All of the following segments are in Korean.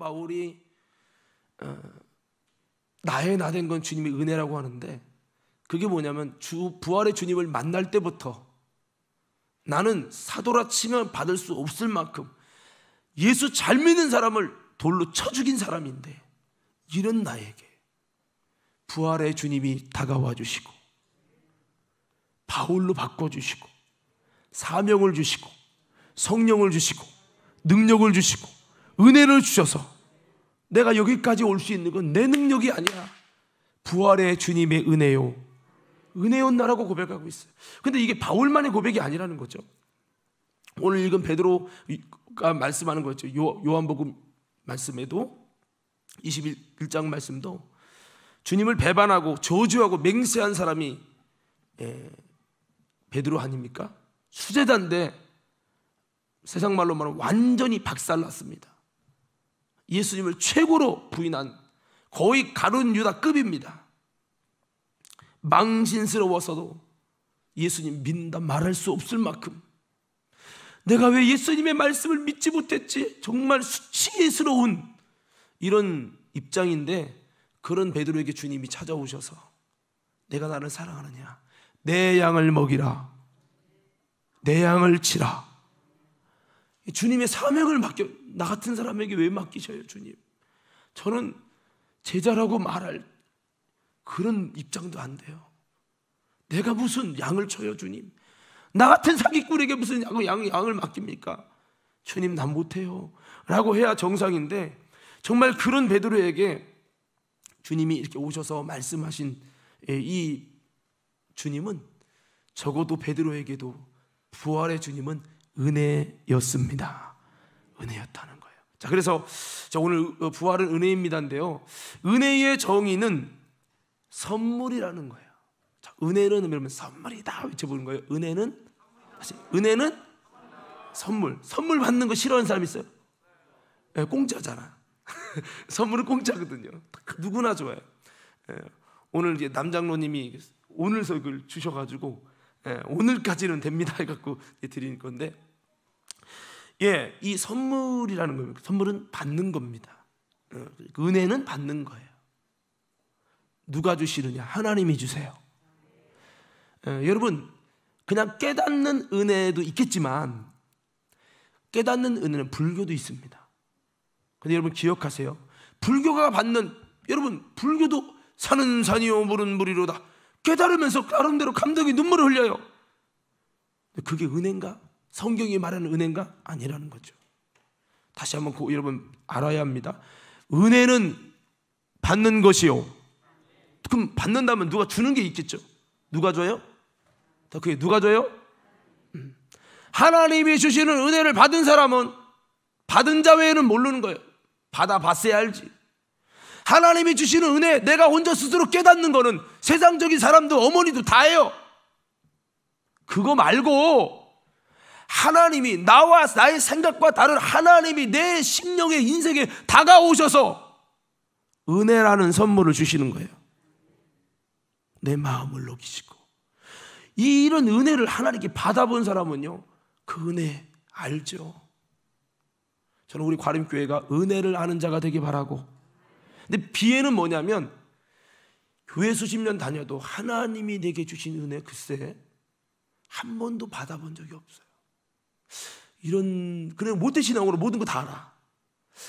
바울이 나의 나 된 건 주님의 은혜라고 하는데, 그게 뭐냐면 부활의 주님을 만날 때부터 나는 사도라 치면 받을 수 없을 만큼 예수 잘 믿는 사람을 돌로 쳐 죽인 사람인데, 이런 나에게 부활의 주님이 다가와 주시고 바울로 바꿔주시고 사명을 주시고 성령을 주시고 능력을 주시고 은혜를 주셔서 내가 여기까지 올 수 있는 건 내 능력이 아니야. 부활의 주님의 은혜요, 은혜였나라고 고백하고 있어요. 근데 이게 바울만의 고백이 아니라는 거죠. 오늘 읽은 베드로가 말씀하는 거죠. 요한복음 말씀에도 21장 말씀도 주님을 배반하고 저주하고 맹세한 사람이 베드로 아닙니까? 수제자인데 세상 말로 말하면 완전히 박살났습니다. 예수님을 최고로 부인한 거의 가룟 유다급입니다. 망신스러워서도 예수님 믿는다 말할 수 없을 만큼, 내가 왜 예수님의 말씀을 믿지 못했지, 정말 수치스러운 이런 입장인데, 그런 베드로에게 주님이 찾아오셔서 내가 나를 사랑하느냐, 내 양을 먹이라, 내 양을 치라. 주님의 사명을 맡겨, 나 같은 사람에게 왜 맡기셔요 주님? 저는 제자라고 말할 그런 입장도 안 돼요. 내가 무슨 양을 쳐요 주님? 나 같은 사기꾼에게 무슨 양을 맡깁니까? 주님 난 못해요 라고 해야 정상인데, 정말 그런 베드로에게 주님이 이렇게 오셔서 말씀하신 이 주님은 적어도 베드로에게도 부활의 주님은 은혜였습니다. 은혜였다는 거예요. 자, 그래서 오늘 부활은 은혜입니다인데요, 은혜의 정의는 선물이라는 거예요. 자, 은혜는 여러분 선물이다 외쳐보는 거예요. 은혜는 선물 받는 거 싫어하는 사람 있어요? 네, 공짜잖아. 선물은 공짜거든요. 누구나 좋아요. 오늘 이제 남장로님이 오늘 설교를 주셔가지고 오늘까지는 됩니다 해갖고 드리는 건데, 이 선물이라는 겁니다. 선물은 받는 겁니다. 은혜는 받는 거예요. 누가 주시느냐? 하나님이 주세요. 여러분, 그냥 깨닫는 은혜도 있겠지만 깨닫는 은혜는 불교도 있습니다. 근데 여러분 기억하세요. 불교가 받는, 여러분 불교도 산은 산이요 물은 물이로다 깨달으면서 나름대로 감동이 눈물을 흘려요. 그게 은혜인가? 성경이 말하는 은혜인가? 아니라는 거죠. 다시 한번 여러분 알아야 합니다. 은혜는 받는 것이요. 그럼 받는다면 누가 주는 게 있겠죠. 누가 줘요? 그게 누가 줘요? 하나님이 주시는 은혜를 받은 사람은 받은 자 외에는 모르는 거예요. 받아봤어야 알지. 하나님이 주시는 은혜, 내가 혼자 스스로 깨닫는 거는 세상적인 사람도 어머니도 다 해요. 그거 말고 하나님이 나와 나의 생각과 다른 하나님이 내 심령의 인생에 다가오셔서 은혜라는 선물을 주시는 거예요. 내 마음을 녹이시고. 이런 은혜를 하나님께 받아본 사람은요, 그 은혜 알죠. 저는 우리 과림교회가 은혜를 아는 자가 되길 바라고. 근데 비애는 뭐냐면, 교회 수십 년 다녀도 하나님이 내게 주신 은혜 글쎄 한 번도 받아본 적이 없어요. 그냥 모태신앙으로 모든 거 다 알아.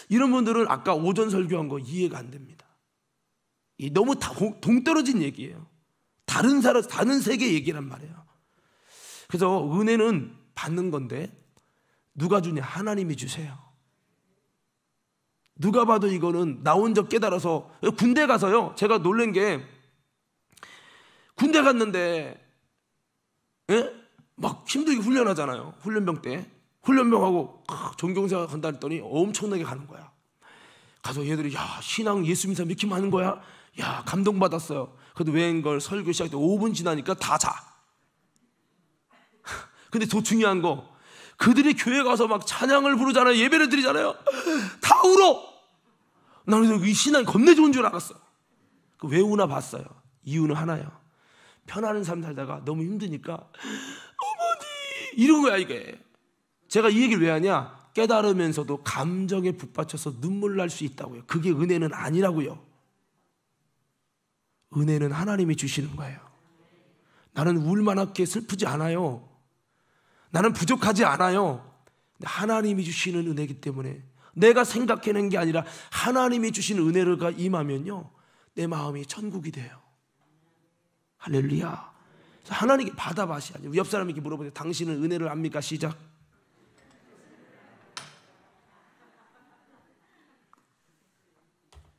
이런 분들은 아까 오전 설교한 거 이해가 안 됩니다. 너무 동떨어진 얘기예요. 다른 세계 얘기란 말이에요. 그래서 은혜는 받는 건데 누가 주냐? 하나님이 주세요. 누가 봐도 이거는 나 혼자 깨달아서. 군대 가서요, 제가 놀란 게, 군대 갔는데 막 힘들게 훈련하잖아요. 훈련병 때 훈련병하고 전경생활 간다 했더니 엄청나게 가는 거야. 가서 얘들이 신앙 예수 믿는 사람 이렇게 많은 거야? 감동받았어요. 그래도 웬걸 설교 시작할 때 5분 지나니까 다 자. 근데 더 중요한 거, 그들이 교회 가서 막 찬양을 부르잖아요. 예배를 드리잖아요. 다 울어. 나는 이 신앙이 겁내 좋은 줄 알았어. 왜 우나 봤어요. 이유는 하나예요. 편안한 삶 살다가 너무 힘드니까 어머니 이런 거야 이게. 제가 이 얘기를 왜 하냐? 깨달으면서도 감정에 북받쳐서 눈물 날 수 있다고요. 그게 은혜는 아니라고요. 은혜는 하나님이 주시는 거예요. 나는 울만하게 슬프지 않아요. 나는 부족하지 않아요. 하나님이 주시는 은혜이기 때문에 내가 생각해낸 게 아니라 하나님이 주시는 은혜가 임하면요, 내 마음이 천국이 돼요. 할렐루야. 하나님께 받아봐셔야죠. 옆 사람에게 물어보세요. 당신은 은혜를 압니까? 시작.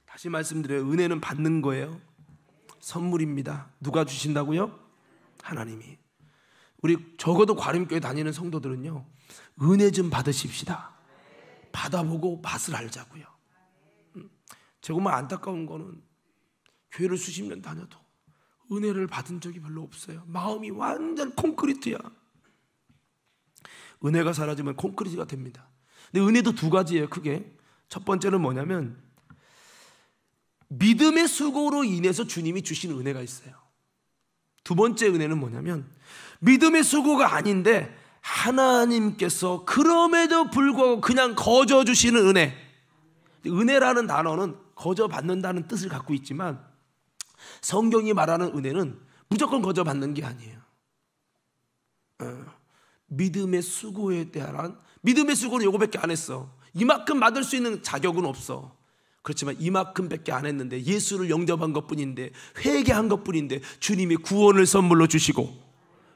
다시 말씀드려요. 은혜는 받는 거예요. 선물입니다. 누가 주신다고요? 하나님이. 우리 적어도 과림교회 다니는 성도들은요, 은혜 좀 받으십시다. 받아보고 맛을 알자고요. 정말 안타까운 거는 교회를 수십 년 다녀도 은혜를 받은 적이 별로 없어요. 마음이 완전 콘크리트야. 은혜가 사라지면 콘크리트가 됩니다. 근데 은혜도 두 가지예요, 크게. 첫 번째는 뭐냐면 믿음의 수고로 인해서 주님이 주신 은혜가 있어요. 두 번째 은혜는 뭐냐면 믿음의 수고가 아닌데 하나님께서 그럼에도 불구하고 그냥 거저 주시는 은혜. 은혜라는 단어는 거저 받는다는 뜻을 갖고 있지만 성경이 말하는 은혜는 무조건 거저 받는 게 아니에요. 믿음의 수고에 대한, 믿음의 수고는 요거밖에 안 했어. 이만큼 받을 수 있는 자격은 없어. 그렇지만 이만큼밖에 안 했는데, 예수를 영접한 것뿐인데, 회개한 것뿐인데 주님이 구원을 선물로 주시고,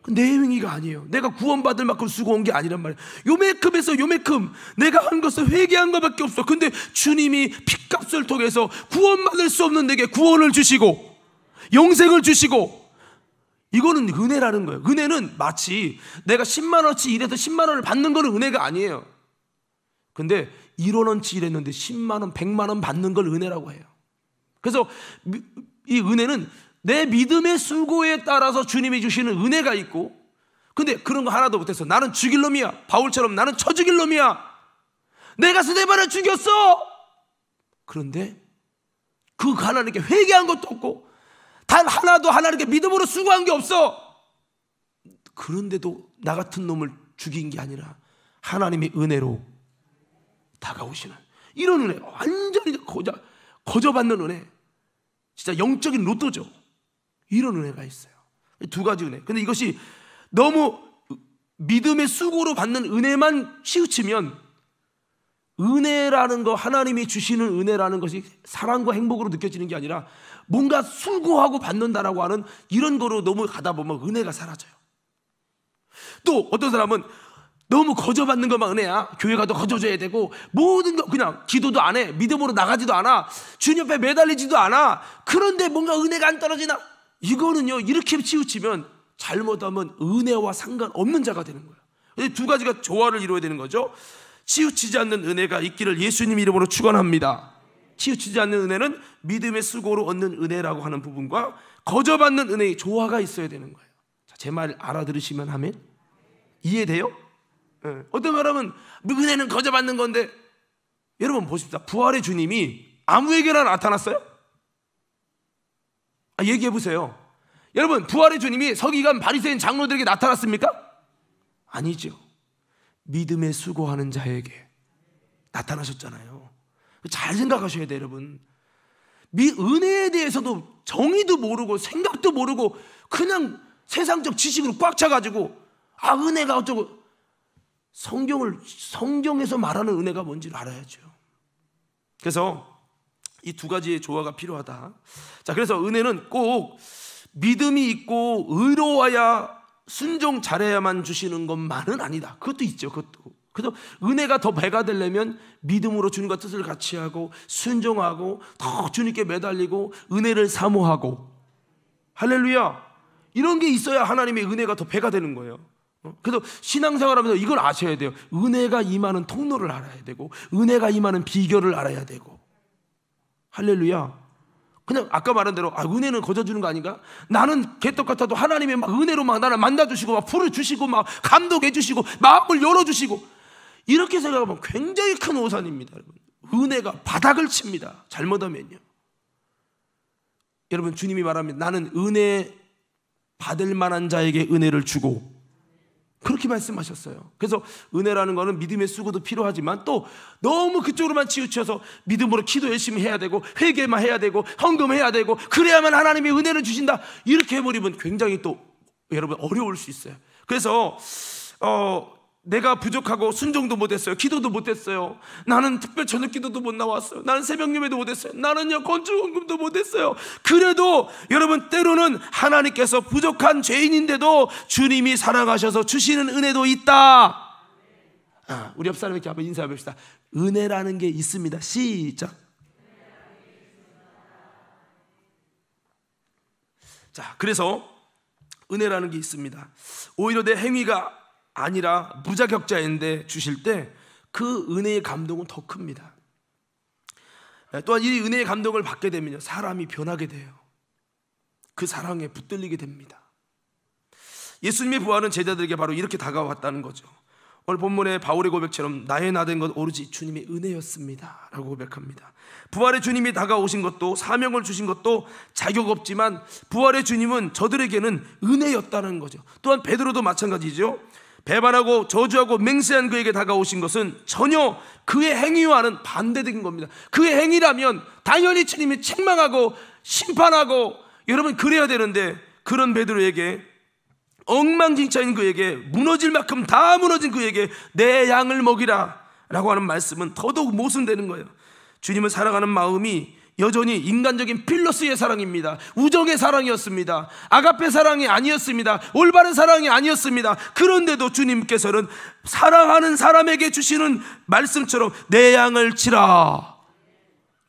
내 행위가 아니에요. 내가 구원받을 만큼 수고한 게 아니란 말이에요. 요만큼에서 요만큼 내가 한 것은 회개한 것밖에 없어. 근데 주님이 핏값을 통해서 구원받을 수 없는 내게 구원을 주시고 영생을 주시고, 이거는 은혜라는 거예요. 은혜는 마치 내가 10만 원어치 일해서 10만 원을 받는 거는 은혜가 아니에요. 근데 1원 원치 일했는데 10만 원, 100만 원 받는 걸 은혜라고 해요. 그래서 이 은혜는 내 믿음의 수고에 따라서 주님이 주시는 은혜가 있고, 근데 그런 거 하나도 못해서 나는 죽일 놈이야, 바울처럼 나는 쳐 죽일 놈이야, 내가 스데반을 죽였어. 그런데 그 하나님께 회개한 것도 없고 단 하나도 하나님께 믿음으로 수고한 게 없어. 그런데도 나 같은 놈을 죽인 게 아니라 하나님의 은혜로 다가오시는 이런 은혜, 완전히 거저받는 은혜, 진짜 영적인 로또죠. 이런 은혜가 있어요. 두 가지 은혜. 근데 이것이 너무 믿음의 수고로 받는 은혜만 치우치면, 은혜라는 거, 하나님이 주시는 은혜라는 것이 사랑과 행복으로 느껴지는 게 아니라 뭔가 수고하고 받는다라고 하는 이런 거로 너무 가다 보면 은혜가 사라져요. 또 어떤 사람은 너무 거저받는 것만 은혜야. 교회 가도 거저줘야 되고, 모든 거 그냥 기도도 안 해, 믿음으로 나가지도 않아, 주님 옆에 매달리지도 않아. 그런데 뭔가 은혜가 안 떨어지나? 이거는요, 이렇게 치우치면 잘못하면 은혜와 상관없는 자가 되는 거예요. 두 가지가 조화를 이루어야 되는 거죠. 치우치지 않는 은혜가 있기를 예수님 이름으로 축원합니다. 치우치지 않는 은혜는 믿음의 수고로 얻는 은혜라고 하는 부분과 거저받는 은혜의 조화가 있어야 되는 거예요. 제 말 알아들으시면 하면 이해돼요? 네. 어떤 사람은 은혜는 거저받는 건데, 여러분 보십시다. 부활의 주님이 아무에게나 나타났어요? 얘기해 보세요. 여러분, 부활의 주님이 서기관 바리새인 장로들에게 나타났습니까? 아니죠. 믿음에 수고하는 자에게 나타나셨잖아요. 잘 생각하셔야 돼요, 여러분. 은혜에 대해서도 정의도 모르고 생각도 모르고 그냥 세상적 지식으로 꽉 차가지고 은혜가 어쩌고, 성경에서 말하는 은혜가 뭔지를 알아야죠. 그래서 이 두 가지의 조화가 필요하다. 자, 그래서 은혜는 꼭 믿음이 있고 의로워야 순종 잘해야만 주시는 것만은 아니다. 그것도 있죠. 그것도. 그래서 은혜가 더 배가 되려면 믿음으로 주님과 뜻을 같이 하고 순종하고 더 주님께 매달리고 은혜를 사모하고, 할렐루야, 이런 게 있어야 하나님의 은혜가 더 배가 되는 거예요. 그래서 신앙생활하면서 이걸 아셔야 돼요. 은혜가 임하는 통로를 알아야 되고 은혜가 임하는 비결을 알아야 되고, 할렐루야. 그냥 아까 말한 대로 은혜는 거저주는 거 아닌가? 나는 개떡 같아도 하나님의 막 은혜로 막 나를 만나주시고 막 불을 주시고 막 감독해 주시고 마음을 열어주시고, 이렇게 생각하면 굉장히 큰 오산입니다. 여러분, 은혜가 바닥을 칩니다. 잘못하면요. 여러분, 주님이 말합니다. 나는 은혜 받을 만한 자에게 은혜를 주고 그렇게 말씀하셨어요. 그래서 은혜라는 거는 믿음의 수고도 필요하지만 또 너무 그쪽으로만 치우쳐서 믿음으로 기도 열심히 해야 되고 회개만 해야 되고 헌금해야 되고 그래야만 하나님이 은혜를 주신다, 이렇게 해버리면 굉장히 또 여러분 어려울 수 있어요. 그래서 내가 부족하고 순종도 못했어요. 기도도 못했어요. 나는 특별 저녁 기도도 못 나왔어요. 나는 새벽 예배도 못했어요. 나는요 건축원금도 못했어요. 그래도 여러분 때로는 하나님께서 부족한 죄인인데도 주님이 사랑하셔서 주시는 은혜도 있다. 우리 옆 사람에게 한번 인사해 봅시다. 은혜라는 게 있습니다. 시작. 자, 그래서 은혜라는 게 있습니다. 오히려 내 행위가 아니라 무자격자인데 주실 때 그 은혜의 감동은 더 큽니다. 또한 이 은혜의 감동을 받게 되면요, 사람이 변하게 돼요. 그 사랑에 붙들리게 됩니다. 예수님의 부활은 제자들에게 바로 이렇게 다가왔다는 거죠. 오늘 본문의 바울의 고백처럼 나의 나 된 것 오로지 주님의 은혜였습니다 라고 고백합니다. 부활의 주님이 다가오신 것도 사명을 주신 것도 자격 없지만 부활의 주님은 저들에게는 은혜였다는 거죠. 또한 베드로도 마찬가지죠. 배반하고 저주하고 맹세한 그에게 다가오신 것은 전혀 그의 행위와는 반대된 겁니다. 그의 행위라면 당연히 주님이 책망하고 심판하고 여러분 그래야 되는데, 그런 베드로에게 엉망진창인 그에게 무너질 만큼 다 무너진 그에게 내 양을 먹이라 라고 하는 말씀은 더더욱 모순되는 거예요. 주님을 사랑하는 마음이 여전히 인간적인 필로스의 사랑입니다. 우정의 사랑이었습니다. 아가페 사랑이 아니었습니다. 올바른 사랑이 아니었습니다. 그런데도 주님께서는 사랑하는 사람에게 주시는 말씀처럼 내 양을 치라,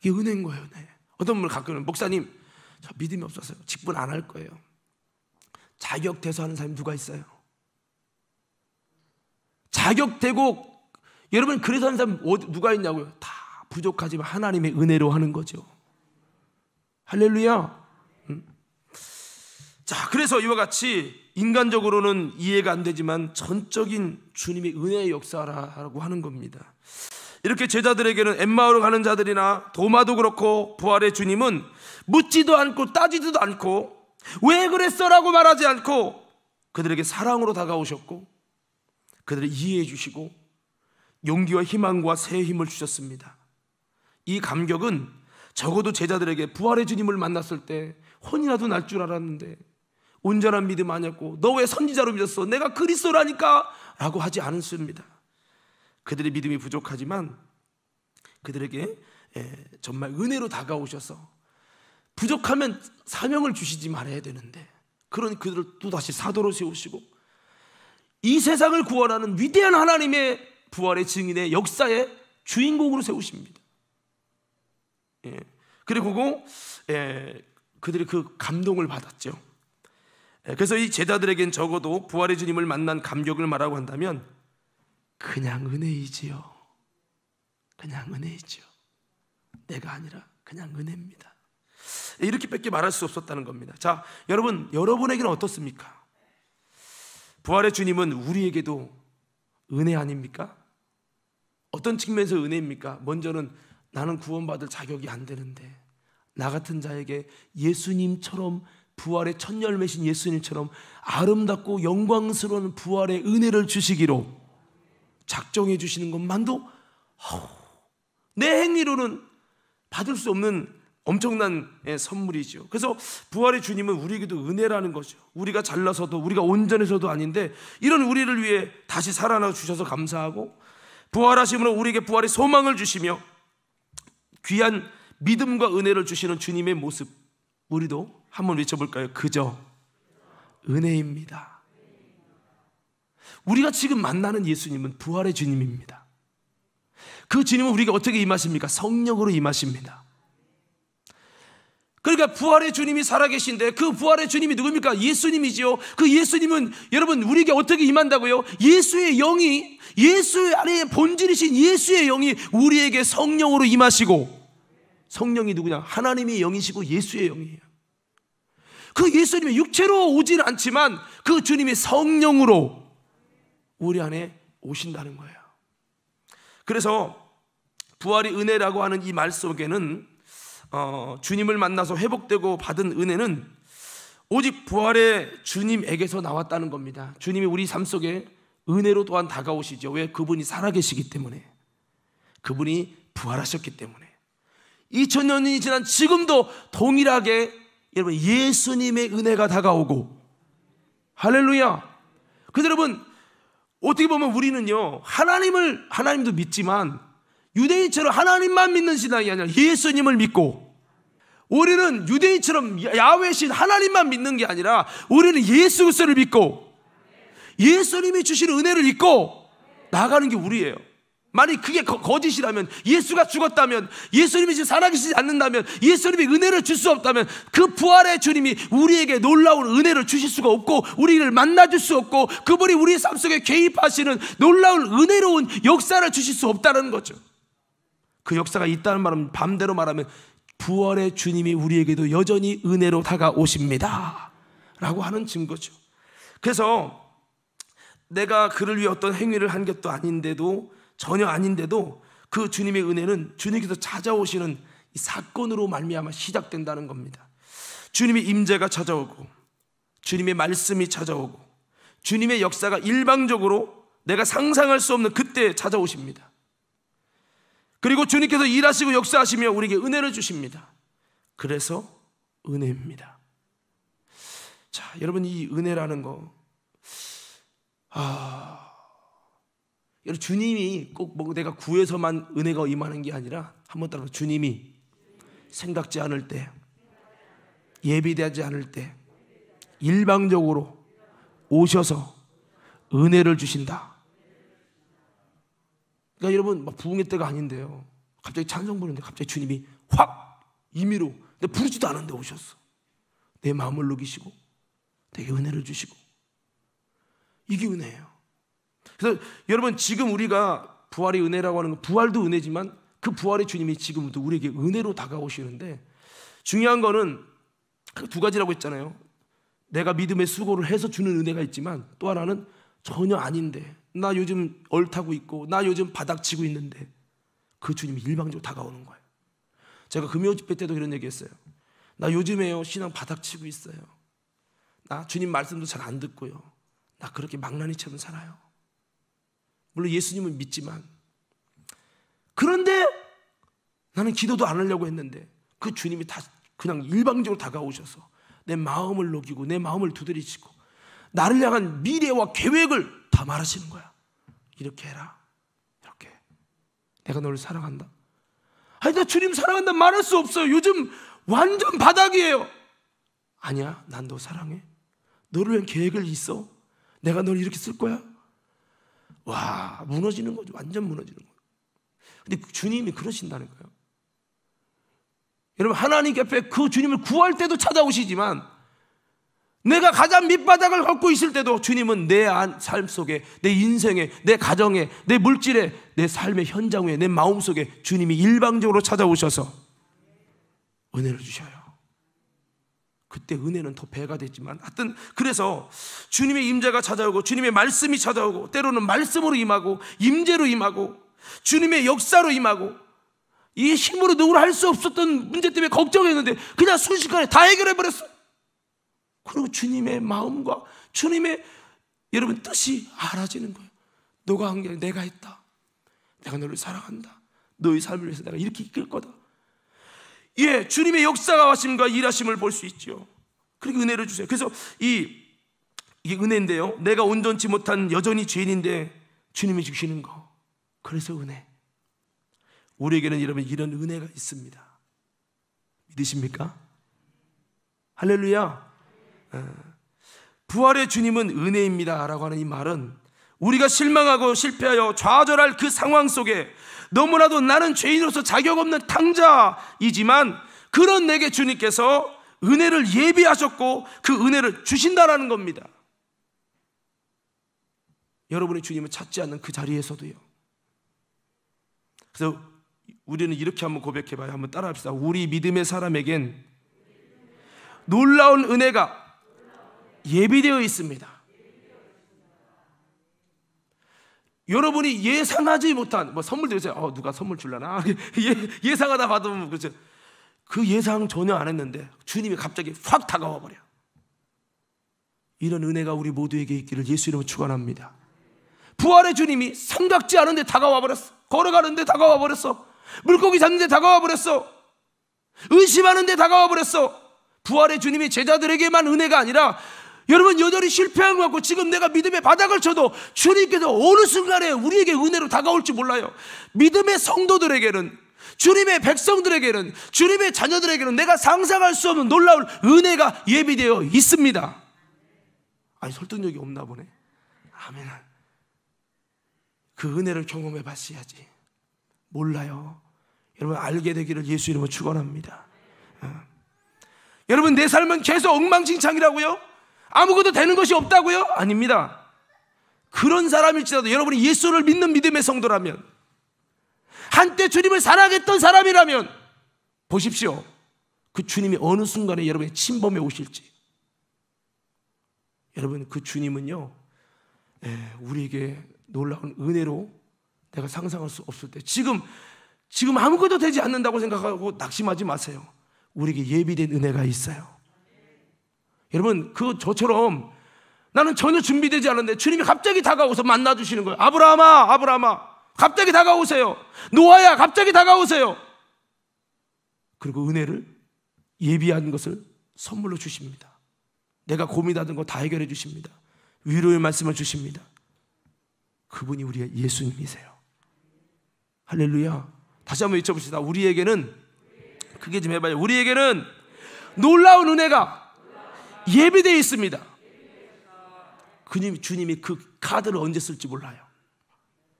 이게 은혜인 거예요. 네. 어떤 분을 가끔은 목사님 저 믿음이 없어서요 직분 안 할 거예요. 자격돼서 하는 사람이 누가 있어요? 자격되고 여러분 그래서 하는 사람 누가 있냐고요? 다 부족하지만 하나님의 은혜로 하는 거죠. 할렐루야. 자, 그래서 이와 같이 인간적으로는 이해가 안 되지만 전적인 주님의 은혜의 역사라고 하는 겁니다. 이렇게 제자들에게는 엠마오로 가는 자들이나 도마도 그렇고 부활의 주님은 묻지도 않고 따지지도 않고 왜 그랬어? 라고 말하지 않고 그들에게 사랑으로 다가오셨고 그들을 이해해 주시고 용기와 희망과 새 힘을 주셨습니다. 이 감격은 적어도 제자들에게 부활의 주님을 만났을 때 혼이라도 날 줄 알았는데 온전한 믿음 아니었고 너 왜 선지자로 믿었어? 내가 그리스도라니까 라고 하지 않습니다. 그들의 믿음이 부족하지만 그들에게 정말 은혜로 다가오셔서 부족하면 사명을 주시지 말아야 되는데 그러니 그들을 또다시 사도로 세우시고 이 세상을 구원하는 위대한 하나님의 부활의 증인의 역사의 주인공으로 세우십니다. 그리고 그들이 그 감동을 받았죠. 그래서 이 제자들에겐 적어도 부활의 주님을 만난 감격을 말하고 한다면 그냥 은혜이지요. 그냥 은혜이지요. 내가 아니라 그냥 은혜입니다. 이렇게밖에 말할 수 없었다는 겁니다. 자, 여러분에게는 어떻습니까? 부활의 주님은 우리에게도 은혜 아닙니까? 어떤 측면에서 은혜입니까? 먼저는 나는 구원받을 자격이 안 되는데 나 같은 자에게 예수님처럼 부활의 첫 열매신 예수님처럼 아름답고 영광스러운 부활의 은혜를 주시기로 작정해 주시는 것만도 내 행위로는 받을 수 없는 엄청난 선물이죠. 그래서 부활의 주님은 우리에게도 은혜라는 거죠. 우리가 잘나서도 우리가 온전해서도 아닌데 이런 우리를 위해 다시 살아나 주셔서 감사하고 부활하심으로 우리에게 부활의 소망을 주시며 귀한 믿음과 은혜를 주시는 주님의 모습, 우리도 한번 외쳐볼까요? 그저 은혜입니다. 우리가 지금 만나는 예수님은 부활의 주님입니다. 그 주님은 우리에게 어떻게 임하십니까? 성령으로 임하십니다. 그러니까 부활의 주님이 살아계신데 그 부활의 주님이 누굽니까? 예수님이죠. 그 예수님은 여러분 우리에게 어떻게 임한다고요? 예수의 영이, 예수 안에 본질이신 예수의 영이 우리에게 성령으로 임하시고, 성령이 누구냐? 하나님의 영이시고 예수의 영이에요. 그 예수님이 육체로 오지는 않지만 그 주님이 성령으로 우리 안에 오신다는 거예요. 그래서 부활의 은혜라고 하는 이 말 속에는 주님을 만나서 회복되고 받은 은혜는 오직 부활의 주님에게서 나왔다는 겁니다. 주님이 우리 삶 속에 은혜로 또한 다가오시죠. 왜? 그분이 살아계시기 때문에, 그분이 부활하셨기 때문에. 2000년이 지난 지금도 동일하게 여러분 예수님의 은혜가 다가오고, 할렐루야. 그래서 여러분 어떻게 보면 우리는요, 하나님도 믿지만 유대인처럼 하나님만 믿는 신앙이 아니라 예수님을 믿고, 우리는 유대인처럼 야훼신 하나님만 믿는 게 아니라 우리는 예수 그리스도를 믿고 예수님이 주시는 은혜를 믿고 나아가는 게 우리예요. 만약 그게 거짓이라면, 예수가 죽었다면, 예수님이 지금 살아계시지 않는다면, 예수님이 은혜를 줄 수 없다면, 그 부활의 주님이 우리에게 놀라운 은혜를 주실 수가 없고, 우리를 만나줄 수 없고, 그분이 우리 삶 속에 개입하시는 놀라운 은혜로운 역사를 주실 수 없다는 거죠. 그 역사가 있다는 말은 반대로 말하면 부활의 주님이 우리에게도 여전히 은혜로 다가오십니다 라고 하는 증거죠. 그래서 내가 그를 위해 어떤 행위를 한 것도 아닌데도, 전혀 아닌데도 그 주님의 은혜는 주님께서 찾아오시는 이 사건으로 말미암아 시작된다는 겁니다. 주님의 임재가 찾아오고, 주님의 말씀이 찾아오고, 주님의 역사가 일방적으로 내가 상상할 수 없는 그때 찾아오십니다. 그리고 주님께서 일하시고 역사하시며 우리에게 은혜를 주십니다. 그래서 은혜입니다. 자, 여러분, 이 은혜라는 거, 여러분, 주님이 꼭 뭐 내가 구해서만 은혜가 임하는 게 아니라, 한번 따라서, 주님이 생각지 않을 때, 예비되지 않을 때 일방적으로 오셔서 은혜를 주신다. 그러니까 여러분, 막 부흥의 때가 아닌데요, 갑자기 찬송 부르는데 갑자기 주님이 확 임의로, 근데 부르지도 않은데 오셨어. 내 마음을 녹이시고 내게 은혜를 주시고, 이게 은혜예요. 그래서 여러분, 지금 우리가 부활의 은혜라고 하는 건, 부활도 은혜지만 그 부활의 주님이 지금도 우리에게 은혜로 다가오시는데, 중요한 거는 두 가지라고 했잖아요. 내가 믿음의 수고를 해서 주는 은혜가 있지만, 또 하나는 전혀 아닌데, 나 요즘 얼타고 있고, 나 요즘 바닥치고 있는데 그 주님이 일방적으로 다가오는 거예요. 제가 금요 집회 때도 이런 얘기 했어요. 나 요즘에요, 신앙 바닥치고 있어요. 나 주님 말씀도 잘 안 듣고요, 나 그렇게 망나니처럼 살아요. 물론 예수님을 믿지만, 그런데 나는 기도도 안 하려고 했는데 그 주님이 다 그냥 일방적으로 다가오셔서 내 마음을 녹이고 내 마음을 두드리시고 나를 향한 미래와 계획을 다 말하시는 거야. 이렇게 해라, 이렇게. 내가 너를 사랑한다. 아니, 나 주님 사랑한다 말할 수 없어요. 요즘 완전 바닥이에요. 아니야, 난 너 사랑해. 너를 위한 계획을 있어. 내가 널 이렇게 쓸 거야. 와, 무너지는 거죠. 완전 무너지는 거예요. 근데 주님이 그러신다는 거예요. 여러분, 하나님 옆에 그 주님을 구할 때도 찾아오시지만, 내가 가장 밑바닥을 걷고 있을 때도 주님은 내 삶 속에, 내 인생에, 내 가정에, 내 물질에, 내 삶의 현장 위에, 내 마음 속에 주님이 일방적으로 찾아오셔서 은혜를 주셔요. 그때 은혜는 더 배가 됐지만, 하여튼 그래서 주님의 임재가 찾아오고, 주님의 말씀이 찾아오고, 때로는 말씀으로 임하고, 임재로 임하고, 주님의 역사로 임하고, 이 힘으로 누구를 할 수 없었던 문제 때문에 걱정했는데 그냥 순식간에 다 해결해버렸어. 그리고 주님의 마음과 주님의 여러분 뜻이 알아지는 거예요. 너가 한 게 아니라 내가 했다. 내가 너를 사랑한다. 너의 삶을 위해서 내가 이렇게 이끌 거다. 예, 주님의 역사가 하심과 일하심을 볼 수 있죠. 그렇게 은혜를 주세요. 그래서 이게 은혜인데요, 내가 온전치 못한 여전히 죄인인데 주님이 주시는 거, 그래서 은혜. 우리에게는 여러분 이런 은혜가 있습니다. 믿으십니까? 할렐루야. 부활의 주님은 은혜입니다 라고 하는 이 말은, 우리가 실망하고 실패하여 좌절할 그 상황 속에 너무나도 나는 죄인으로서 자격 없는 탕자이지만, 그런 내게 주님께서 은혜를 예비하셨고 그 은혜를 주신다라는 겁니다. 여러분의 주님을 찾지 않는 그 자리에서도요. 그래서 우리는 이렇게 한번 고백해봐요. 한번 따라합시다. 우리 믿음의 사람에겐 놀라운 은혜가 예비되어 있습니다. 여러분이 예상하지 못한 뭐 선물 드리세요. 누가 선물 줄라나? 예상하다 받으면 그렇죠. 그 예상 전혀 안 했는데 주님이 갑자기 확 다가와 버려. 이런 은혜가 우리 모두에게 있기를 예수 이름으로 축원합니다. 부활의 주님이 삼각지 않은데 다가와 버렸어. 걸어가는데 다가와 버렸어. 물고기 잡는데 다가와 버렸어. 의심하는데 다가와 버렸어. 부활의 주님이 제자들에게만 은혜가 아니라 여러분 여전히 실패한 것 같고 지금 내가 믿음의 바닥을 쳐도 주님께서 어느 순간에 우리에게 은혜로 다가올지 몰라요. 믿음의 성도들에게는, 주님의 백성들에게는, 주님의 자녀들에게는 내가 상상할 수 없는 놀라운 은혜가 예비되어 있습니다. 아니 설득력이 없나 보네. 아멘. 그 은혜를 경험해 봤어야지. 몰라요. 여러분 알게 되기를 예수 이름으로 축원합니다. 여러분 내 삶은 계속 엉망진창이라고요? 아무것도 되는 것이 없다고요? 아닙니다. 그런 사람일지라도 여러분이 예수를 믿는 믿음의 성도라면, 한때 주님을 사랑했던 사람이라면 보십시오. 그 주님이 어느 순간에 여러분의 침범해 오실지. 여러분 그 주님은요 우리에게 놀라운 은혜로 내가 상상할 수 없을 때, 지금 아무것도 되지 않는다고 생각하고 낙심하지 마세요. 우리에게 예비된 은혜가 있어요. 여러분 저처럼 나는 전혀 준비되지 않았는데 주님이 갑자기 다가오서 만나주시는 거예요. 아브라함아 갑자기 다가오세요. 노아야 갑자기 다가오세요. 그리고 은혜를, 예비한 것을 선물로 주십니다. 내가 고민하던 거 다 해결해 주십니다. 위로의 말씀을 주십니다. 그분이 우리의 예수님이세요. 할렐루야. 다시 한번 외쳐봅시다. 우리에게는, 크게 좀 해봐요. 우리에게는 놀라운 은혜가 예비되어 있습니다. 주님이 그 카드를 언제 쓸지 몰라요.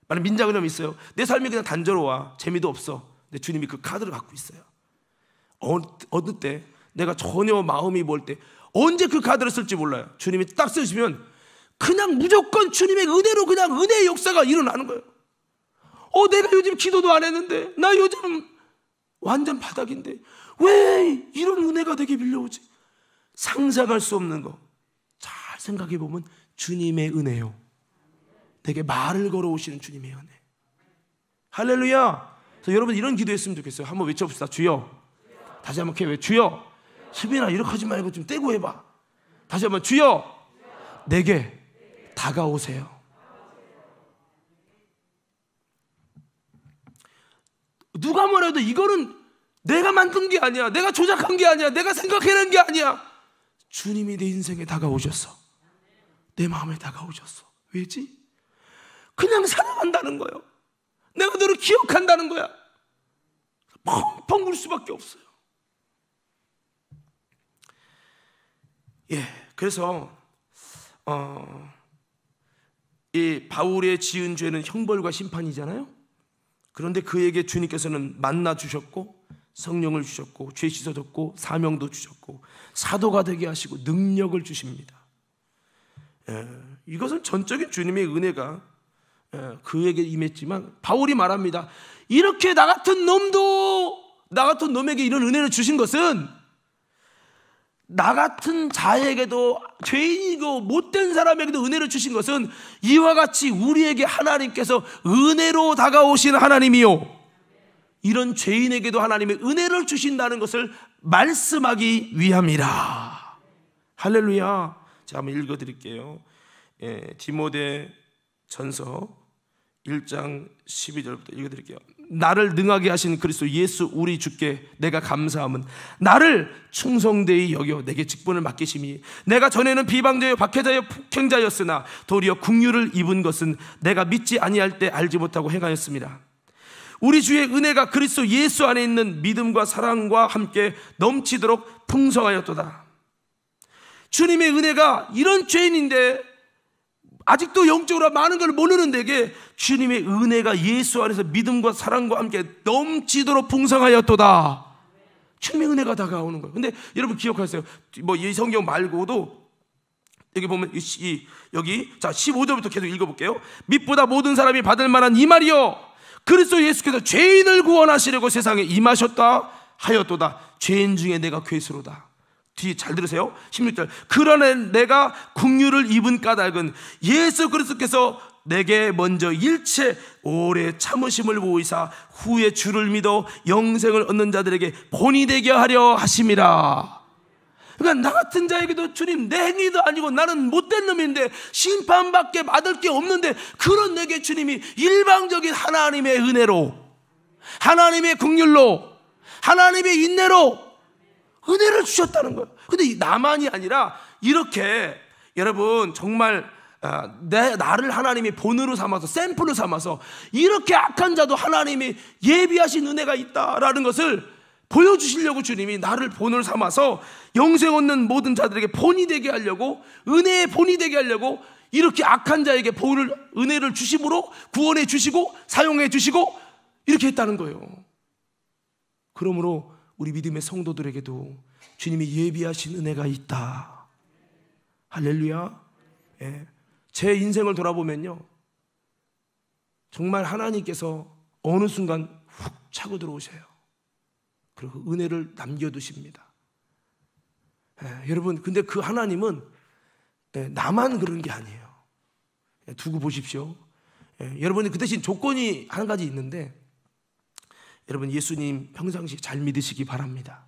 만약 민자그럼 있어요. 내 삶이 그냥 단조로워, 재미도 없어. 근데 주님이 그 카드를 갖고 있어요. 어느 때 내가 전혀 마음이 멀 때 언제 그 카드를 쓸지 몰라요. 주님이 딱 쓰시면 그냥 무조건 주님의 은혜로 그냥 은혜의 역사가 일어나는 거예요. 내가 요즘 기도도 안 했는데, 나 요즘 완전 바닥인데 왜 이런 은혜가 되게 밀려오지? 상상할 수 없는 거 잘 생각해 보면 주님의 은혜요. 내게 말을 걸어오시는 주님의 은혜. 할렐루야. 그래서 여러분 이런 기도했으면 좋겠어요. 한번 외쳐봅시다. 주여. 다시 한번 이렇게 주여. 수빈아 이렇게 하지 말고 좀 떼고 해봐. 다시 한번 주여. 내게 다가오세요. 누가 뭐래도 이거는 내가 만든 게 아니야, 내가 조작한 게 아니야, 내가 생각해낸 게 아니야. 주님이 내 인생에 다가오셨어. 내 마음에 다가오셨어. 왜지? 그냥 사랑한다는 거예요. 내가 너를 기억한다는 거야. 펑펑 울 수밖에 없어요. 그래서 이 바울의 지은 죄는 형벌과 심판이잖아요. 그런데 그에게 주님께서는 만나 주셨고 성령을 주셨고 죄 씻어줬고 사명도 주셨고 사도가 되게 하시고 능력을 주십니다. 이것은 전적인 주님의 은혜가 그에게 임했지만, 바울이 말합니다. 이렇게 나 같은 놈에게 이런 은혜를 주신 것은, 나 같은 자에게도, 죄인이고 못된 사람에게도 은혜를 주신 것은 이와 같이 우리에게 하나님께서 은혜로 다가오신 하나님이요, 이런 죄인에게도 하나님의 은혜를 주신다는 것을 말씀하기 위함이라. 할렐루야. 자, 한번 읽어드릴게요. 디모데 전서 1장 12절부터 읽어드릴게요. 나를 능하게 하신 그리스도 예수 우리 주께 내가 감사함은 나를 충성되이 여겨 내게 직분을 맡기심이, 내가 전에는 비방자여 박해자여 폭행자였으나 도리어 긍휼을 입은 것은 내가 믿지 아니할 때 알지 못하고 행하였습니다. 우리 주의 은혜가 그리스도 예수 안에 있는 믿음과 사랑과 함께 넘치도록 풍성하였도다. 주님의 은혜가, 이런 죄인인데 아직도 영적으로 많은 걸 모르는 내게 주님의 은혜가 예수 안에서 믿음과 사랑과 함께 넘치도록 풍성하였도다. 주님의 은혜가 다가오는 거예요. 근데 여러분 기억하세요. 이 성경 말고도 여기 보면 여기 자 15절부터 계속 읽어볼게요. 밑보다 모든 사람이 받을 만한 이 말이요, 그리스도 예수께서 죄인을 구원하시려고 세상에 임하셨다 하였도다. 죄인 중에 내가 괴수로다. 뒤에 잘 들으세요. 16절. 그러나 내가 긍휼을 입은 까닭은 예수 그리스도께서 내게 먼저 일체 오래 참으심을 보이사 후에 주를 믿어 영생을 얻는 자들에게 본이 되게 하려 하심이라. 그러니까 나 같은 자에게도 주님, 내 행위도 아니고 나는 못된 놈인데 심판밖에 받을 게 없는데 그런 내게 주님이 일방적인 하나님의 은혜로, 하나님의 긍휼로, 하나님의 인내로 은혜를 주셨다는 거예요. 근데 나만이 아니라 이렇게 여러분 정말 나를 하나님이 본으로 삼아서, 샘플로 삼아서 이렇게 악한 자도 하나님이 예비하신 은혜가 있다라는 것을 보여주시려고 주님이 나를 본을 삼아서 영생 얻는 모든 자들에게 본이 되게 하려고, 은혜의 본이 되게 하려고 이렇게 악한 자에게 은혜를 주심으로 구원해 주시고 사용해 주시고 이렇게 했다는 거예요. 그러므로 우리 믿음의 성도들에게도 주님이 예비하신 은혜가 있다. 할렐루야. 예. 제 인생을 돌아보면요, 정말 하나님께서 어느 순간 훅 차고 들어오셔요. 그리고 은혜를 남겨두십니다. 여러분, 근데 그 하나님은 나만 그런 게 아니에요. 두고 보십시오. 여러분이 그 대신 조건이 한 가지 있는데, 여러분 예수님 평상시 잘 믿으시기 바랍니다.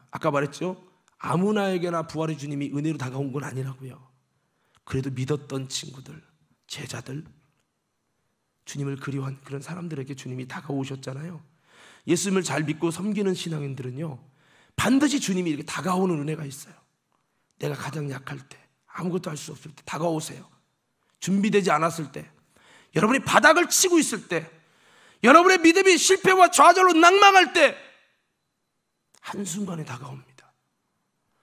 아까 말했죠, 아무나에게나 부활의 주님이 은혜로 다가온 건 아니라고요. 그래도 믿었던 친구들, 제자들, 주님을 그리워한 그런 사람들에게 주님이 다가오셨잖아요. 예수님을 잘 믿고 섬기는 신앙인들은요, 반드시 주님이 이렇게 다가오는 은혜가 있어요. 내가 가장 약할 때, 아무것도 할 수 없을 때 다가오세요. 준비되지 않았을 때, 여러분이 바닥을 치고 있을 때, 여러분의 믿음이 실패와 좌절로 낭망할 때 한순간에 다가옵니다.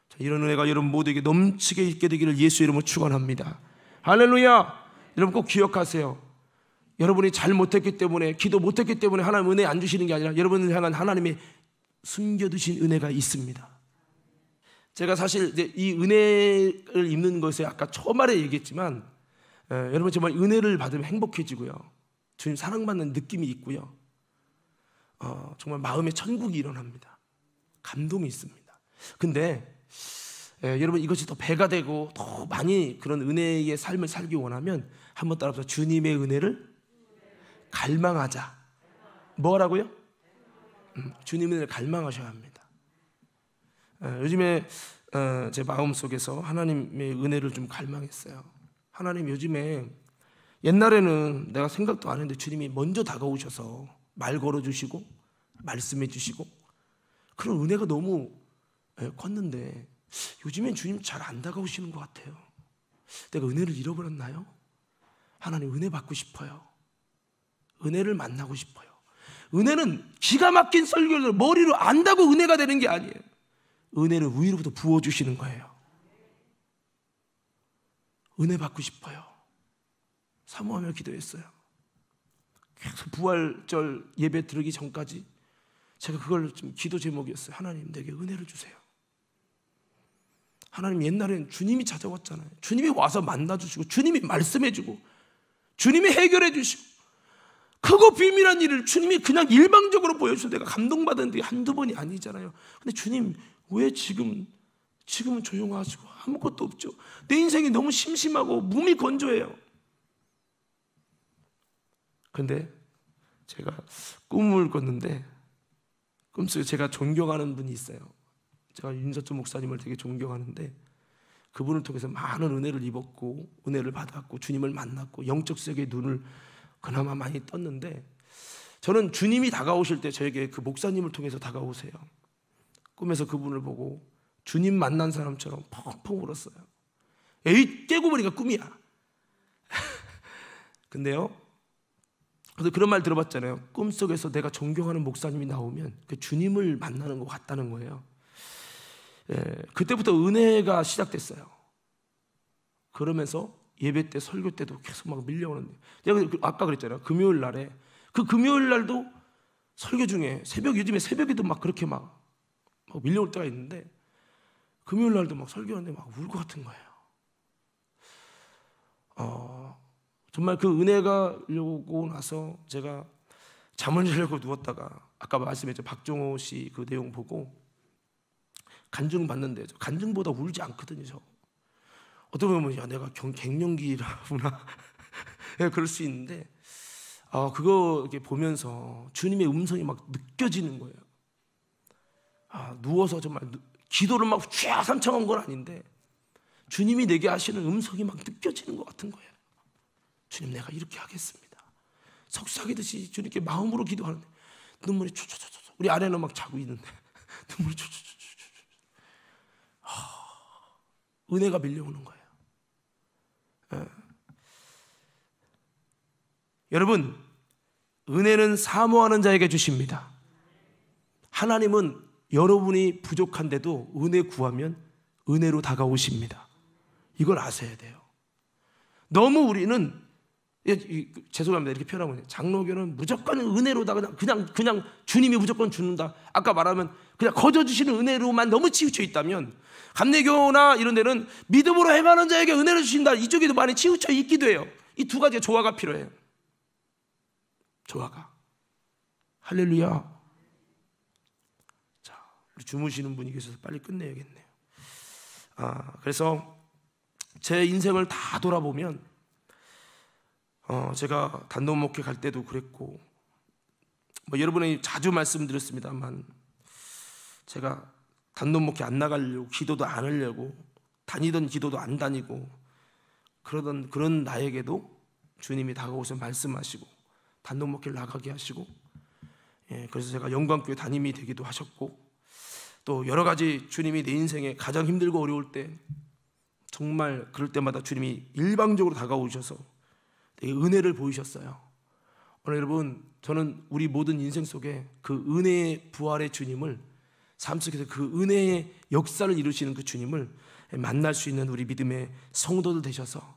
자, 이런 은혜가 여러분 모두에게 넘치게 있게 되기를 예수 이름으로 축원합니다. 할렐루야. 여러분 꼭 기억하세요. 여러분이 잘 못했기 때문에, 기도 못했기 때문에 하나님 은혜 안 주시는 게 아니라 여러분을 향한 하나님의 숨겨두신 은혜가 있습니다. 제가 사실 이제 이 은혜를 입는 것에 아까 초말에 얘기했지만, 여러분 정말 은혜를 받으면 행복해지고요, 주님 사랑받는 느낌이 있고요, 정말 마음에 천국이 일어납니다. 감동이 있습니다. 근데 여러분 이것이 더 배가 되고 더 많이 그런 은혜의 삶을 살기 원하면 한번 따라서 주님의 은혜를 갈망하자. 뭐라고요? 주님의 은혜를 갈망하셔야 합니다. 요즘에 제 마음속에서 하나님의 은혜를 좀 갈망했어요. 하나님, 요즘에 옛날에는 내가 생각도 안 했는데 주님이 먼저 다가오셔서 말 걸어주시고 말씀해 주시고 그런 은혜가 너무 컸는데 요즘엔 주님 잘 안 다가오시는 것 같아요. 내가 은혜를 잃어버렸나요? 하나님, 은혜 받고 싶어요. 은혜를 만나고 싶어요. 은혜는 기가 막힌 설교를 머리로 안다고 은혜가 되는 게 아니에요. 은혜를 위로부터 부어주시는 거예요. 은혜 받고 싶어요. 사모하며 기도했어요. 계속 부활절 예배 들기 전까지 제가 그걸 좀 기도 제목이었어요. 하나님, 내게 은혜를 주세요. 하나님, 옛날엔 주님이 찾아왔잖아요. 주님이 와서 만나주시고 주님이 말씀해주고 주님이 해결해주시고 크고 비밀한 일을 주님이 그냥 일방적으로 보여주셔서 내가 감동받은 게 한두 번이 아니잖아요. 근데 주님, 왜 지금은 조용하시고 아무것도 없죠? 내 인생이 너무 심심하고 몸이 건조해요. 근데 제가 꿈을 꿨는데 꿈속에 제가 존경하는 분이 있어요. 제가 윤석준 목사님을 되게 존경하는데 그분을 통해서 많은 은혜를 입었고 은혜를 받았고 주님을 만났고 영적 세계의 눈을 그나마 많이 떴는데, 저는 주님이 다가오실 때 저에게 그 목사님을 통해서 다가오세요. 꿈에서 그분을 보고 주님 만난 사람처럼 펑펑 울었어요. 에이, 깨고 보니까 꿈이야. 근데요, 그래서 그런 말 들어봤잖아요. 꿈속에서 내가 존경하는 목사님이 나오면 그 주님을 만나는 것 같다는 거예요. 그때부터 은혜가 시작됐어요. 그러면서 예배 때, 설교 때도 계속 막 밀려오는데, 제가 아까 그랬잖아요. 금요일 날에, 그 금요일 날도 설교 중에 요즘에 새벽에도 막 그렇게 막 밀려올 때가 있는데, 금요일 날도 막 설교하는데 막 울 것 같은 거예요. 정말 그 은혜가 오고 나서 제가 잠을 자려고 누웠다가 아까 말씀했죠. 박종호 씨 그 내용 보고 간증 받는데, 간증보다 울지 않거든요. 저 어떻게 보면 야, 내가 갱년기라구나 그럴 수 있는데, 그거 이렇게 보면서 주님의 음성이 막 느껴지는 거예요. 누워서 정말 기도를 막 휘하삼창한 건 아닌데 주님이 내게 하시는 음성이 막 느껴지는 것 같은 거예요. 주님, 내가 이렇게 하겠습니다. 속삭이듯이 주님께 마음으로 기도하는데 눈물이 초초초초, 우리 아내는 막 자고 있는데 눈물이 초초초초, 은혜가 밀려오는 거예요. 여러분, 은혜는 사모하는 자에게 주십니다. 하나님은 여러분이 부족한데도 은혜 구하면 은혜로 다가오십니다. 이걸 아셔야 돼요. 너무 우리는, 죄송합니다, 이렇게 표현하면 장로교는 무조건 은혜로다가 그냥 주님이 무조건 주는다. 아까 말하면 그냥 거저 주시는 은혜로만 너무 치우쳐 있다면, 감리교나 이런 데는 믿음으로 행하는 자에게 은혜를 주신다. 이쪽에도 많이 치우쳐 있기도 해요. 이 두 가지의 조화가 필요해요. 조화가. 할렐루야. 자, 우리 주무시는 분이 계셔서 빨리 끝내야겠네요. 그래서 제 인생을 다 돌아보면, 제가 단독 목회 갈 때도 그랬고, 여러분이 자주 말씀드렸습니다만, 제가 단독 목회 안 나가려고, 기도도 안 하려고, 다니던 기도도 안 다니고 그러던 그런 나에게도 주님이 다가오셔서 말씀하시고 단독 목회를 나가게 하시고, 그래서 제가 영광교회 담임이 되기도 하셨고, 또 여러 가지 주님이 내 인생에 가장 힘들고 어려울 때 정말 그럴 때마다 주님이 일방적으로 다가오셔서 되게 은혜를 보이셨어요. 오늘 여러분, 저는 우리 모든 인생 속에 그 은혜의 부활의 주님을, 삶 속에서 그 은혜의 역사를 이루시는 그 주님을 만날 수 있는 우리 믿음의 성도들 되셔서,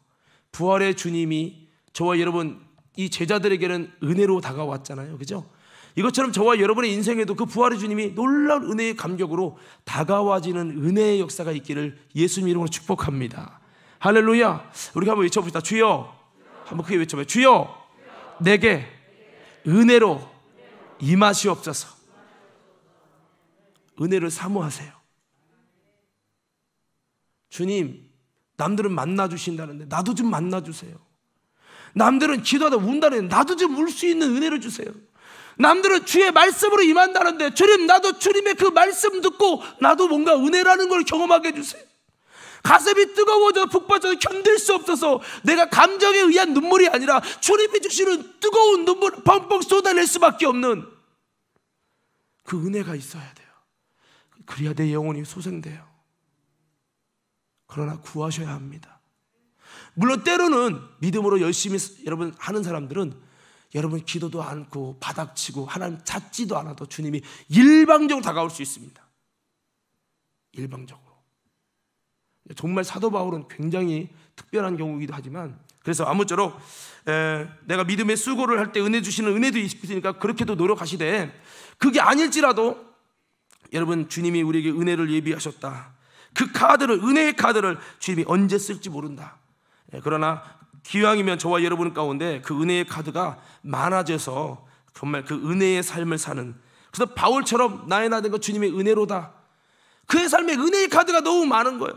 부활의 주님이 저와 여러분 이 제자들에게는 은혜로 다가왔잖아요, 그죠? 이것처럼 저와 여러분의 인생에도 그 부활의 주님이 놀라운 은혜의 감격으로 다가와지는 은혜의 역사가 있기를 예수님 이름으로 축복합니다. 할렐루야. 우리가 한번 외쳐봅시다. 주여, 한번 크게 외쳐봐요. 주여, 내게 은혜로 임하시옵소서. 은혜를 사모하세요. 주님, 남들은 만나주신다는데 나도 좀 만나주세요. 남들은 기도하다 운다는데 나도 좀 울 수 있는 은혜를 주세요. 남들은 주의 말씀으로 임한다는데 주님, 나도 주님의 그 말씀 듣고 나도 뭔가 은혜라는 걸 경험하게 해주세요. 가슴이 뜨거워져 북받쳐서 견딜 수 없어서 내가 감정에 의한 눈물이 아니라 주님이 주시는 뜨거운 눈물을 펑펑 쏟아낼 수밖에 없는 그 은혜가 있어야 돼요. 그래야 내 영혼이 소생돼요. 그러나 구하셔야 합니다. 물론 때로는 믿음으로 열심히 여러분 하는 사람들은 여러분 기도도 않고 바닥치고 하나님 찾지도 않아도 주님이 일방적으로 다가올 수 있습니다. 일방적으로. 정말 사도 바울은 굉장히 특별한 경우이기도 하지만, 그래서 아무쪼록 내가 믿음의 수고를 할 때 은혜 주시는 은혜도 있으니까 그렇게도 노력하시되, 그게 아닐지라도 여러분 주님이 우리에게 은혜를 예비하셨다. 그 카드를, 은혜의 카드를 주님이 언제 쓸지 모른다. 그러나 기왕이면 저와 여러분 가운데 그 은혜의 카드가 많아져서 정말 그 은혜의 삶을 사는, 그래서 바울처럼 나의 나된 것 주님의 은혜로다. 그의 삶에 은혜의 카드가 너무 많은 거예요.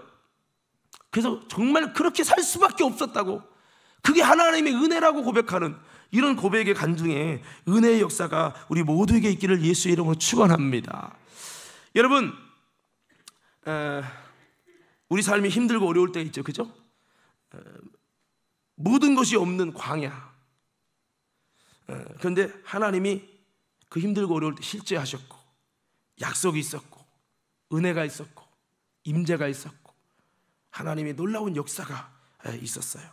그래서 정말 그렇게 살 수밖에 없었다고, 그게 하나님의 은혜라고 고백하는 이런 고백의 간증에 은혜의 역사가 우리 모두에게 있기를 예수의 이름으로 축원합니다. 여러분, 우리 삶이 힘들고 어려울 때 있죠, 그죠? 모든 것이 없는 광야. 그런데 하나님이 그 힘들고 어려울 때 실제하셨고, 약속이 있었고, 은혜가 있었고, 임재가 있었고, 하나님의 놀라운 역사가 있었어요.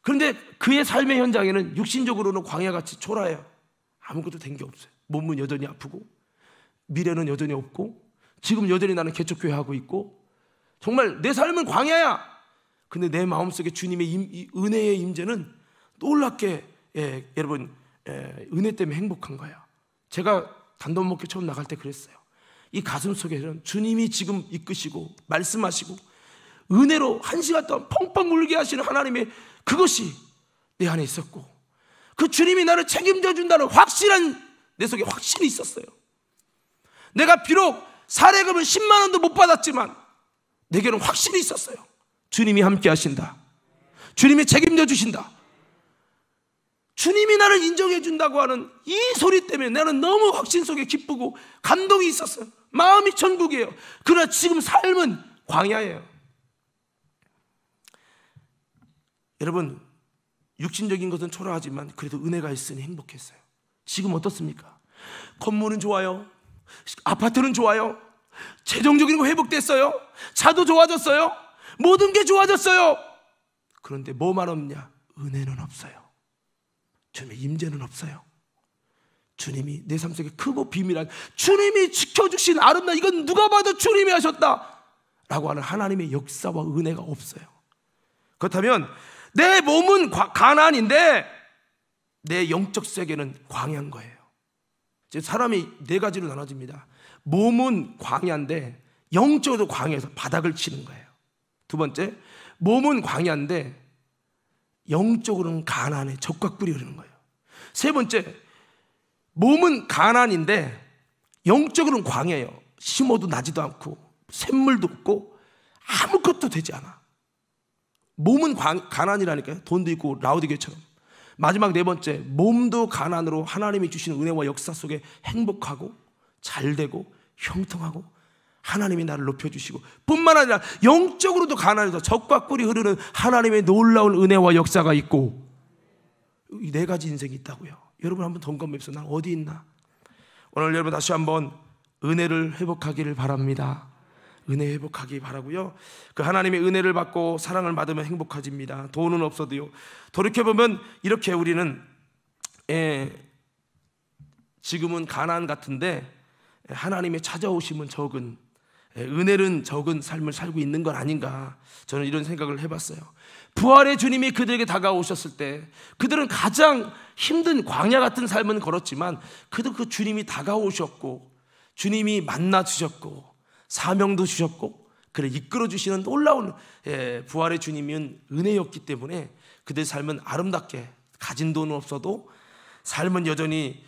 그런데 그의 삶의 현장에는 육신적으로는 광야같이 초라해요. 아무것도 된 게 없어요. 몸은 여전히 아프고, 미래는 여전히 없고, 지금 여전히 나는 개척교회 하고 있고, 정말 내 삶은 광야야. 근데 내 마음속에 주님의 은혜의 임재는 놀랍게, 여러분, 은혜 때문에 행복한 거야. 제가 단독 목회 처음 나갈 때 그랬어요. 이 가슴 속에는 주님이 지금 이끄시고 말씀하시고 은혜로 한 시간 동안 펑펑 울게 하시는 하나님의 그것이 내 안에 있었고, 그 주님이 나를 책임져 준다는 확실한 내 속에 확신이 있었어요. 내가 비록 사례금을 10만 원도 못 받았지만 내게는 확신이 있었어요. 주님이 함께 하신다. 주님이 책임져 주신다. 주님이 나를 인정해 준다고 하는 이 소리 때문에 나는 너무 확신 속에 기쁘고 감동이 있었어요. 마음이 천국이에요. 그러나 지금 삶은 광야예요. 여러분, 육신적인 것은 초라하지만 그래도 은혜가 있으니 행복했어요. 지금 어떻습니까? 건물은 좋아요. 아파트는 좋아요. 재정적인 거 회복됐어요. 차도 좋아졌어요. 모든 게 좋아졌어요. 그런데 뭐만 없냐? 은혜는 없어요. 주님의 임재는 없어요. 주님이 내 삶 속에 크고 비밀한, 주님이 지켜주신 아름다운, 이건 누가 봐도 주님이 하셨다 라고 하는 하나님의 역사와 은혜가 없어요. 그렇다면 내 몸은 가난인데 내 영적 세계는 광야인 거예요. 사람이 네 가지로 나눠집니다. 몸은 광야인데 영적으로 광야에서 바닥을 치는 거예요. 두 번째, 몸은 광야인데 영적으로는 가난에 적과 꿀이 흐르는 거예요. 세 번째, 몸은 가난인데 영적으로는 광야예요. 심어도 나지도 않고 샘물도 없고 아무것도 되지 않아. 몸은 가난이라니까요. 돈도 있고 라우디게처럼. 마지막 네 번째, 몸도 가난으로 하나님이 주시는 은혜와 역사 속에 행복하고 잘되고 형통하고 하나님이 나를 높여주시고, 뿐만 아니라 영적으로도 가난해서 적과 꿀이 흐르는 하나님의 놀라운 은혜와 역사가 있고, 이 네 가지 인생이 있다고요. 여러분 한번 점검해보세요. 난 어디 있나? 오늘 여러분 다시 한번 은혜를 회복하기를 바랍니다. 은혜 회복하기 바라고요. 그 하나님의 은혜를 받고 사랑을 받으면 행복해집니다. 돈은 없어도요. 돌이켜보면 이렇게 우리는 지금은 가난 같은데 하나님의 찾아오심은 적은, 은혜는 적은 삶을 살고 있는 건 아닌가, 저는 이런 생각을 해봤어요. 부활의 주님이 그들에게 다가오셨을 때 그들은 가장 힘든 광야 같은 삶은 걸었지만 그래도 그 주님이 다가오셨고 주님이 만나 주셨고 사명도 주셨고 그래 이끌어 주시는 놀라운 부활의 주님은 은혜였기 때문에 그들의 삶은 아름답게, 가진 돈은 없어도 삶은 여전히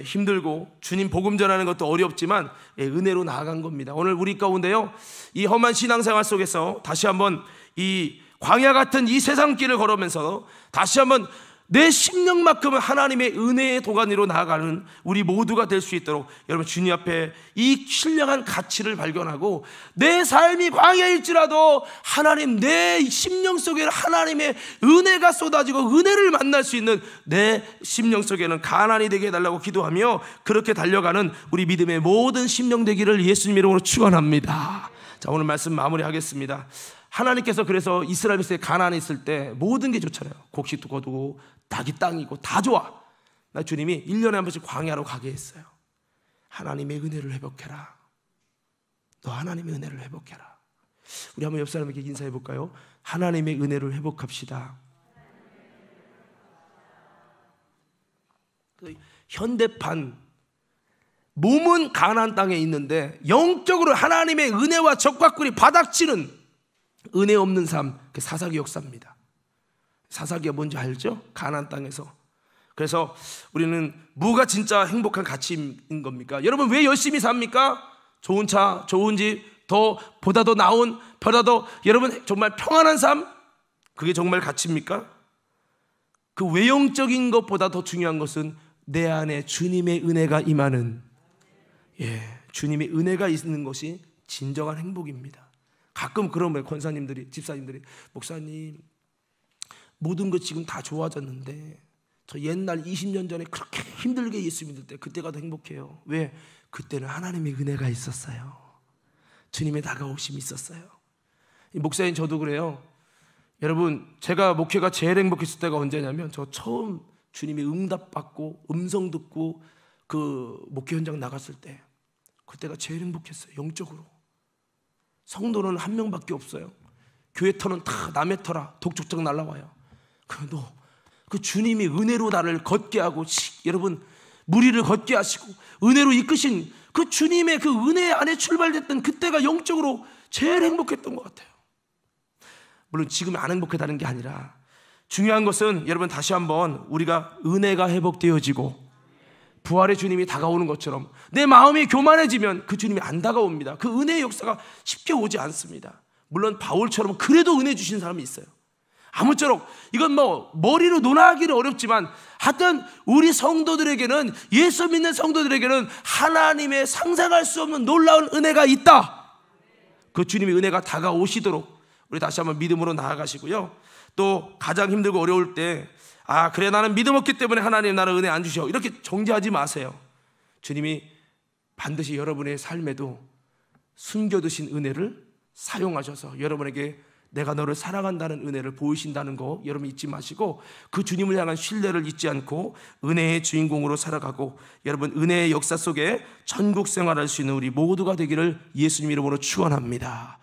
힘들고 주님 복음 전하는 것도 어렵지만 은혜로 나아간 겁니다. 오늘 우리 가운데요, 이 험한 신앙생활 속에서 다시 한번 이 광야 같은 이 세상길을 걸으면서 다시 한번 내 심령만큼은 하나님의 은혜의 도가니로 나아가는 우리 모두가 될 수 있도록 여러분 주님 앞에 이 신령한 가치를 발견하고, 내 삶이 광야일지라도 하나님, 내 심령 속에는 하나님의 은혜가 쏟아지고 은혜를 만날 수 있는 내 심령 속에는 가난이 되게 해달라고 기도하며 그렇게 달려가는 우리 믿음의 모든 심령 되기를 예수님 이름으로 축원합니다. 자, 오늘 말씀 마무리하겠습니다. 하나님께서 그래서 이스라엘 백성이 가나안에 있을 때 모든 게 좋잖아요. 곡식도 거두고 닭이 땅이고 다 좋아. 나 주님이 1년에 한 번씩 광야로 가게 했어요. 하나님의 은혜를 회복해라. 너 하나님의 은혜를 회복해라. 우리 한번 옆 사람에게 인사해 볼까요? 하나님의 은혜를 회복합시다. 현대판 몸은 가나안 땅에 있는데 영적으로 하나님의 은혜와 적과 꿀이 바닥치는 은혜 없는 삶, 그 사사기 역사입니다. 사사기가 뭔지 알죠? 가나안 땅에서. 그래서 우리는 뭐가 진짜 행복한 가치인 겁니까? 여러분 왜 열심히 삽니까? 좋은 차, 좋은 집, 보다 더 나은, 보다 더 여러분 정말 평안한 삶? 그게 정말 가치입니까? 그 외형적인 것보다 더 중요한 것은 내 안에 주님의 은혜가 임하는, 주님의 은혜가 있는 것이 진정한 행복입니다. 가끔 그러면 권사님들이, 집사님들이, 목사님 모든 것 지금 다 좋아졌는데 저 옛날 20년 전에 그렇게 힘들게 예수 믿을 때 그때가 더 행복해요. 왜? 그때는 하나님의 은혜가 있었어요. 주님의 다가오심이 있었어요. 목사님 저도 그래요. 여러분 제가 목회가 제일 행복했을 때가 언제냐면 저 처음 주님이 응답받고 음성 듣고 그 목회 현장 나갔을 때, 그때가 제일 행복했어요. 영적으로. 성도는 한 명밖에 없어요. 교회 터는 다 남의 터라 독촉장 날라와요. 그래도 그 주님이 은혜로 나를 걷게 하고, 여러분 무리를 걷게 하시고 은혜로 이끄신 그 주님의 그 은혜 안에 출발됐던 그때가 영적으로 제일 행복했던 것 같아요. 물론 지금 안 행복하다는 게 아니라 중요한 것은 여러분 다시 한번 우리가 은혜가 회복되어지고 부활의 주님이 다가오는 것처럼 내 마음이 교만해지면 그 주님이 안 다가옵니다. 그 은혜의 역사가 쉽게 오지 않습니다. 물론 바울처럼 그래도 은혜 주신 사람이 있어요. 아무쪼록 이건 뭐 머리로 논하기는 어렵지만 하여튼 우리 성도들에게는, 예수 믿는 성도들에게는 하나님의 상상할 수 없는 놀라운 은혜가 있다. 그 주님의 은혜가 다가오시도록 우리 다시 한번 믿음으로 나아가시고요. 또 가장 힘들고 어려울 때 그래 나는 믿음 없기 때문에 하나님 나는 은혜 안 주셔, 이렇게 정죄하지 마세요. 주님이 반드시 여러분의 삶에도 숨겨두신 은혜를 사용하셔서 여러분에게 내가 너를 사랑한다는 은혜를 보이신다는 거 여러분 잊지 마시고, 그 주님을 향한 신뢰를 잊지 않고 은혜의 주인공으로 살아가고 여러분 은혜의 역사 속에 천국 생활할 수 있는 우리 모두가 되기를 예수님 이름으로 축원합니다.